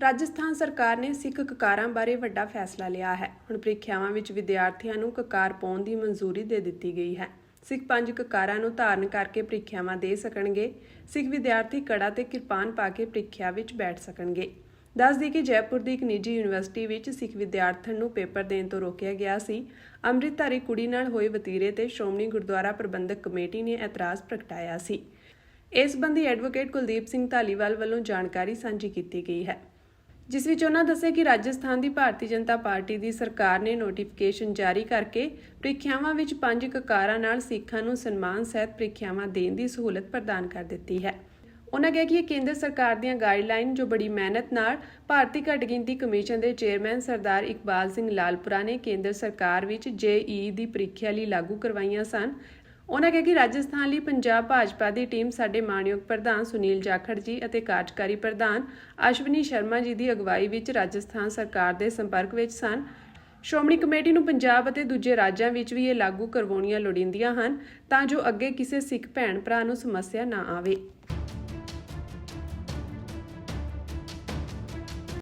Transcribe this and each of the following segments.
ਰਾਜਸਥਾਨ ਸਰਕਾਰ ਨੇ ਸਿੱਖ ਕਕਾਰਾਂ ਬਾਰੇ ਵੱਡਾ ਫੈਸਲਾ ਲਿਆ ਹੈ। ਹੁਣ ਪ੍ਰੀਖਿਆਵਾਂ ਵਿੱਚ ਵਿਦਿਆਰਥੀਆਂ ਨੂੰ ਕਕਾਰ ਪਾਉਣ ਦੀ ਮਨਜ਼ੂਰੀ ਦੇ ਦਿੱਤੀ ਗਈ ਹੈ। ਸਿੱਖ 5 ਕਕਾਰਾਂ ਨੂੰ ਧਾਰਨ ਕਰਕੇ ਪ੍ਰੀਖਿਆਵਾਂ ਦੇ ਸਕਣਗੇ। ਸਿੱਖ ਵਿਦਿਆਰਥੀ ਕੜਾ ਤੇ ਕਿਰਪਾਨ ਪਾ ਕੇ ਪ੍ਰੀਖਿਆ ਵਿੱਚ ਬੈਠ ਸਕਣਗੇ। ਦੱਸ ਦਈਏ ਕਿ ਜੈਪੁਰ ਦੀ ਇੱਕ ਨਿੱਜੀ ਯੂਨੀਵਰਸਿਟੀ ਵਿੱਚ ਸਿੱਖ ਵਿਦਿਆਰਥਣ ਨੂੰ ਪੇਪਰ ਦੇਣ ਤੋਂ ਰੋਕਿਆ ਗਿਆ ਸੀ। ਅੰਮ੍ਰਿਤਧਾਰੀ ਕੁੜੀ ਨਾਲ ਹੋਏ ਵਤੀਰੇ ਤੇ ਸ਼੍ਰੋਮਣੀ ਗੁਰਦੁਆਰਾ ਪ੍ਰਬੰਧਕ ਕਮੇਟੀ ਨੇ ਇਤਰਾਜ਼ ਪ੍ਰਗਟਾਇਆ ਸੀ। ਇਸ ਸੰਬੰਧੀ ਐਡਵੋਕੇਟ ਕੁਲਦੀਪ ਸਿੰਘ ਧਾਲੀਵਾਲ ਵੱਲੋਂ ਜਾਣਕਾਰੀ ਸਾਂਝੀ ਕੀਤੀ ਗਈ ਹੈ, ਜਿਸ ਵਿੱਚ ਉਹਨਾਂ ਦੱਸਿਆ ਕਿ ਰਾਜਸਥਾਨ ਦੀ ਭਾਰਤੀ ਜਨਤਾ ਪਾਰਟੀ ਦੀ ਸਰਕਾਰ ਨੇ ਨੋਟੀਫਿਕੇਸ਼ਨ ਜਾਰੀ ਕਰਕੇ ਪ੍ਰੀਖਿਆਵਾਂ ਵਿੱਚ 5 ਕਕਾਰਾਂ ਨਾਲ ਸਿੱਖਾਂ ਨੂੰ ਸਨਮਾਨ ਸਹਿਤ ਪ੍ਰੀਖਿਆਵਾਂ ਦੇਣ ਦੀ ਸਹੂਲਤ ਪ੍ਰਦਾਨ ਕਰ ਦਿੱਤੀ ਹੈ। ਉਹਨਾਂ ਕਿਹਾ ਕਿ ਇਹ ਕੇਂਦਰ ਸਰਕਾਰ ਦੀਆਂ ਗਾਈਡਲਾਈਨ ਜੋ ਬੜੀ ਮਿਹਨਤ ਨਾਲ ਭਾਰਤੀ ਘੱਟ ਗਿਣਤੀ ਕਮਿਸ਼ਨ ਦੇ ਚੇਅਰਮੈਨ ਸਰਦਾਰ ਇਕਬਾਲ ਸਿੰਘ ਲਾਲਪੁਰਾ ਨੇ ਕੇਂਦਰ ਸਰਕਾਰ ਵਿੱਚ JEE ਦੀ ਪ੍ਰੀਖਿਆ ਲਈ ਲਾਗੂ ਕਰਵਾਈਆਂ ਸਨ। ਉਹਨਾਂ ਕਿਹਾ ਕਿ ਰਾਜਸਥਾਨ ਲਈ ਪੰਜਾਬ ਭਾਜਪਾ ਦੀ ਟੀਮ ਸਾਡੇ ਮਾਣਯੋਗ ਪ੍ਰਧਾਨ ਸੁਨੀਲ ਜਾਖੜ ਜੀ ਅਤੇ ਕਾਰਜਕਾਰੀ ਪ੍ਰਧਾਨ ਅਸ਼ਵਨੀ ਸ਼ਰਮਾ ਜੀ ਦੀ ਅਗਵਾਈ ਵਿੱਚ ਰਾਜਸਥਾਨ ਸਰਕਾਰ ਦੇ ਸੰਪਰਕ ਵਿੱਚ ਸਨ। ਸ਼੍ਰੋਮਣੀ ਕਮੇਟੀ ਨੂੰ ਪੰਜਾਬ ਅਤੇ ਦੂਜੇ ਰਾਜਾਂ ਵਿੱਚ ਵੀ ਇਹ ਲਾਗੂ ਕਰਵਾਉਣੀਆਂ ਲੋੜੀਂਦੀਆਂ ਹਨ ਤਾਂ ਜੋ ਅੱਗੇ ਕਿਸੇ ਸਿੱਖ ਭੈਣ ਭਰਾ ਨੂੰ ਸਮੱਸਿਆ ਨਾ ਆਵੇ।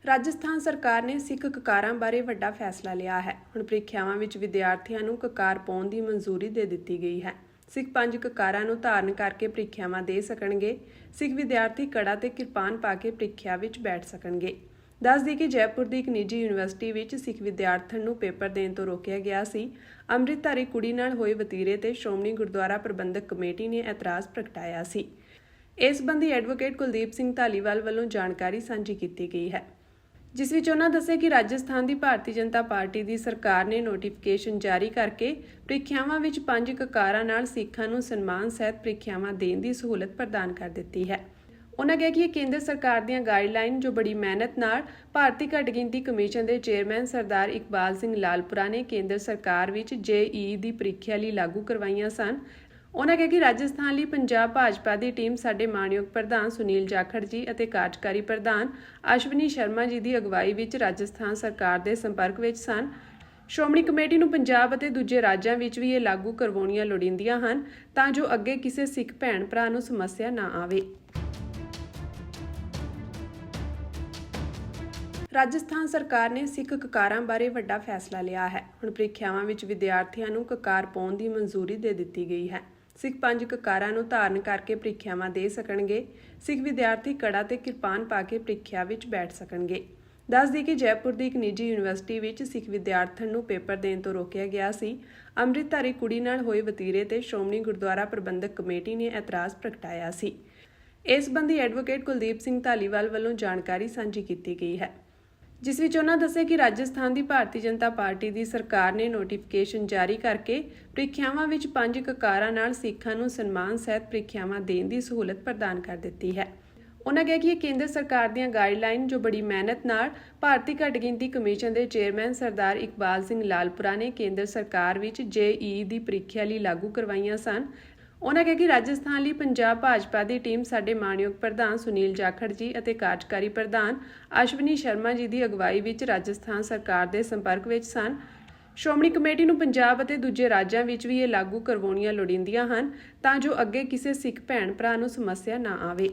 ਰਾਜਸਥਾਨ ਸਰਕਾਰ ਨੇ ਸਿੱਖ ਕਕਾਰਾਂ ਬਾਰੇ ਵੱਡਾ ਫੈਸਲਾ ਲਿਆ ਹੈ। ਹੁਣ ਪ੍ਰੀਖਿਆਵਾਂ ਵਿੱਚ ਵਿਦਿਆਰਥੀਆਂ ਨੂੰ ਕਕਾਰ ਪਾਉਣ ਦੀ ਮਨਜ਼ੂਰੀ ਦੇ ਦਿੱਤੀ ਗਈ ਹੈ। ਸਿੱਖ 5 ਕਕਾਰਾਂ ਨੂੰ ਧਾਰਨ ਕਰਕੇ ਪ੍ਰੀਖਿਆਵਾਂ ਦੇ ਸਕਣਗੇ। ਸਿੱਖ ਵਿਦਿਆਰਥੀ ਕੜਾ ਤੇ ਕਿਰਪਾਨ ਪਾ ਕੇ ਪ੍ਰੀਖਿਆ ਵਿੱਚ ਬੈਠ ਸਕਣਗੇ। ਦੱਸ ਦਈਏ ਕਿ ਜੈਪੁਰ ਦੀ ਇੱਕ ਨਿੱਜੀ ਯੂਨੀਵਰਸਿਟੀ ਵਿੱਚ ਸਿੱਖ ਵਿਦਿਆਰਥਣ ਨੂੰ ਪੇਪਰ ਦੇਣ ਤੋਂ ਰੋਕਿਆ ਗਿਆ ਸੀ। ਅੰਮ੍ਰਿਤਧਾਰੀ ਕੁੜੀ ਨਾਲ ਹੋਏ ਵਤੀਰੇ ਤੇ ਸ਼੍ਰੋਮਣੀ ਗੁਰਦੁਆਰਾ ਪ੍ਰਬੰਧਕ ਕਮੇਟੀ ਨੇ ਇਤਰਾਜ਼ ਪ੍ਰਗਟਾਇਆ ਸੀ। ਇਸ ਸੰਬੰਧੀ ਐਡਵੋਕੇਟ ਕੁਲਦੀਪ ਸਿੰਘ ਧਾਲੀਵਾਲ ਵੱਲੋਂ ਜਾਣਕਾਰੀ ਸਾਂਝੀ ਕੀਤੀ ਗਈ ਹੈ, ਜਿਸ ਵਿੱਚ ਉਹਨਾਂ ਦੱਸਿਆ ਕਿ ਰਾਜਸਥਾਨ ਦੀ ਭਾਰਤੀ ਜਨਤਾ ਪਾਰਟੀ ਦੀ ਸਰਕਾਰ ਨੇ ਨੋਟੀਫਿਕੇਸ਼ਨ ਜਾਰੀ ਕਰਕੇ ਪ੍ਰੀਖਿਆਵਾਂ ਵਿੱਚ 5 ਕਕਾਰਾਂ ਨਾਲ ਸਿੱਖਾਂ ਨੂੰ ਸਨਮਾਨ ਸਹਿਤ ਪ੍ਰੀਖਿਆਵਾਂ ਦੇਣ ਦੀ ਸਹੂਲਤ ਪ੍ਰਦਾਨ ਕਰ ਦਿੱਤੀ ਹੈ। ਉਹਨਾਂ ਕਿਹਾ ਕਿ ਇਹ ਕੇਂਦਰ ਸਰਕਾਰ ਦੀਆਂ ਗਾਈਡਲਾਈਨ ਜੋ ਬੜੀ ਮਿਹਨਤ ਨਾਲ ਭਾਰਤੀ ਘੱਟ ਗਿਣਤੀ ਕਮਿਸ਼ਨ ਦੇ ਚੇਅਰਮੈਨ ਸਰਦਾਰ ਇਕਬਾਲ ਸਿੰਘ ਲਾਲਪੁਰਾ ਨੇ ਕੇਂਦਰ ਸਰਕਾਰ ਵਿੱਚ JEE ਦੀ ਪ੍ਰੀਖਿਆ ਲਈ ਲਾਗੂ ਕਰਵਾਈਆਂ ਸਨ। ਉਹਨਾਂ ਕਿਹਾ ਕਿ ਰਾਜਸਥਾਨ ਲਈ ਪੰਜਾਬ ਭਾਜਪਾ ਦੀ ਟੀਮ ਸਾਡੇ ਮਾਣਯੋਗ ਪ੍ਰਧਾਨ ਸੁਨੀਲ ਜਾਖੜ ਜੀ ਅਤੇ ਕਾਰਜਕਾਰੀ ਪ੍ਰਧਾਨ ਅਸ਼ਵਨੀ ਸ਼ਰਮਾ ਜੀ ਦੀ ਅਗਵਾਈ ਵਿੱਚ ਰਾਜਸਥਾਨ ਸਰਕਾਰ ਦੇ ਸੰਪਰਕ ਵਿੱਚ ਸਨ। ਸ਼੍ਰੋਮਣੀ ਕਮੇਟੀ ਨੂੰ ਪੰਜਾਬ ਅਤੇ ਦੂਜੇ ਰਾਜਾਂ ਵਿੱਚ ਵੀ ਇਹ ਲਾਗੂ ਕਰਵਾਉਣੀਆਂ ਲੋੜੀਂਦੀਆਂ ਹਨ ਤਾਂ ਜੋ ਅੱਗੇ ਕਿਸੇ ਸਿੱਖ ਭੈਣ ਭਰਾ ਨੂੰ ਸਮੱਸਿਆ ਨਾ ਆਵੇ। ਰਾਜਸਥਾਨ ਸਰਕਾਰ ਨੇ ਸਿੱਖ ਕਕਾਰਾਂ ਬਾਰੇ ਵੱਡਾ ਫੈਸਲਾ ਲਿਆ ਹੈ। ਹੁਣ ਪ੍ਰੀਖਿਆਵਾਂ ਵਿੱਚ ਵਿਦਿਆਰਥੀਆਂ ਨੂੰ ਕਕਾਰ ਪਾਉਣ ਦੀ ਮਨਜ਼ੂਰੀ ਦੇ ਦਿੱਤੀ ਗਈ ਹੈ। ਸਿੱਖ 5 ਕਕਾਰਾਂ ਨੂੰ ਧਾਰਨ ਕਰਕੇ ਪ੍ਰੀਖਿਆਵਾਂ ਦੇ ਸਕਣਗੇ। ਸਿੱਖ ਵਿਦਿਆਰਥੀ ਕੜਾ ਤੇ ਕਿਰਪਾਨ ਪਾ ਕੇ ਪ੍ਰੀਖਿਆ ਵਿੱਚ ਬੈਠ ਸਕਣਗੇ। ਦੱਸ ਦਈਏ ਕਿ ਜੈਪੁਰ ਦੀ ਇੱਕ ਨਿੱਜੀ ਯੂਨੀਵਰਸਿਟੀ ਵਿੱਚ ਸਿੱਖ ਵਿਦਿਆਰਥਣ ਨੂੰ ਪੇਪਰ ਦੇਣ ਤੋਂ ਰੋਕਿਆ ਗਿਆ ਸੀ। ਅੰਮ੍ਰਿਤਧਾਰੀ ਕੁੜੀ ਨਾਲ ਹੋਏ ਵਤੀਰੇ ਤੇ ਸ਼੍ਰੋਮਣੀ ਗੁਰਦੁਆਰਾ ਪ੍ਰਬੰਧਕ ਕਮੇਟੀ ਨੇ ਇਤਰਾਜ਼ ਪ੍ਰਗਟਾਇਆ ਸੀ। ਇਸ ਸੰਬੰਧੀ ਐਡਵੋਕੇਟ ਕੁਲਦੀਪ ਸਿੰਘ ਧਾਲੀਵਾਲ ਵੱਲੋਂ ਜਾਣਕਾਰੀ ਸਾਂਝੀ ਕੀਤੀ ਗਈ ਹੈ, ਜਿਸ ਵਿੱਚ ਉਹਨਾਂ ਦੱਸਿਆ ਕਿ ਰਾਜਸਥਾਨ ਦੀ ਭਾਰਤੀ ਜਨਤਾ ਪਾਰਟੀ ਦੀ ਸਰਕਾਰ ਨੇ ਨੋਟੀਫਿਕੇਸ਼ਨ ਜਾਰੀ ਕਰਕੇ ਪ੍ਰੀਖਿਆਵਾਂ ਵਿੱਚ 5 ਕਕਾਰਾਂ ਨਾਲ ਸਿੱਖਾਂ ਨੂੰ ਸਨਮਾਨ ਸਹਿਤ ਪ੍ਰੀਖਿਆਵਾਂ ਦੇਣ ਦੀ ਸਹੂਲਤ ਪ੍ਰਦਾਨ ਕਰ ਦਿੱਤੀ ਹੈ। ਉਹਨਾਂ ਕਿਹਾ ਕਿ ਇਹ ਕੇਂਦਰ ਸਰਕਾਰ ਦੀਆਂ ਗਾਈਡਲਾਈਨ ਜੋ ਬੜੀ ਮਿਹਨਤ ਨਾਲ ਭਾਰਤੀ ਘੱਟ ਗਿਣਤੀ ਕਮਿਸ਼ਨ ਦੇ ਚੇਅਰਮੈਨ ਸਰਦਾਰ ਇਕਬਾਲ ਸਿੰਘ ਲਾਲਪੁਰਾ ਨੇ ਕੇਂਦਰ ਸਰਕਾਰ ਵਿੱਚ JEE ਦੀ ਪ੍ਰੀਖਿਆ ਲਈ ਲਾਗੂ ਕਰਵਾਈਆਂ ਸਨ। ਉਹਨਾਂ ਕਿਹਾ ਕਿ ਰਾਜਸਥਾਨ ਲਈ ਪੰਜਾਬ ਭਾਜਪਾ ਦੀ ਟੀਮ ਸਾਡੇ ਮਾਣਯੋਗ ਪ੍ਰਧਾਨ ਸੁਨੀਲ ਜਾਖੜ ਜੀ ਅਤੇ ਕਾਰਜਕਾਰੀ ਪ੍ਰਧਾਨ ਅਸ਼ਵਨੀ ਸ਼ਰਮਾ ਜੀ ਦੀ ਅਗਵਾਈ ਵਿੱਚ ਰਾਜਸਥਾਨ ਸਰਕਾਰ ਦੇ ਸੰਪਰਕ ਵਿੱਚ ਸਨ। ਸ਼੍ਰੋਮਣੀ ਕਮੇਟੀ ਨੂੰ ਪੰਜਾਬ ਅਤੇ ਦੂਜੇ ਰਾਜਾਂ ਵਿੱਚ ਵੀ ਇਹ ਲਾਗੂ ਕਰਵਾਉਣੀਆਂ ਲੋੜੀਂਦੀਆਂ ਹਨ ਤਾਂ ਜੋ ਅੱਗੇ ਕਿਸੇ ਸਿੱਖ ਭੈਣ ਭਰਾ ਨੂੰ ਸਮੱਸਿਆ ਨਾ ਆਵੇ।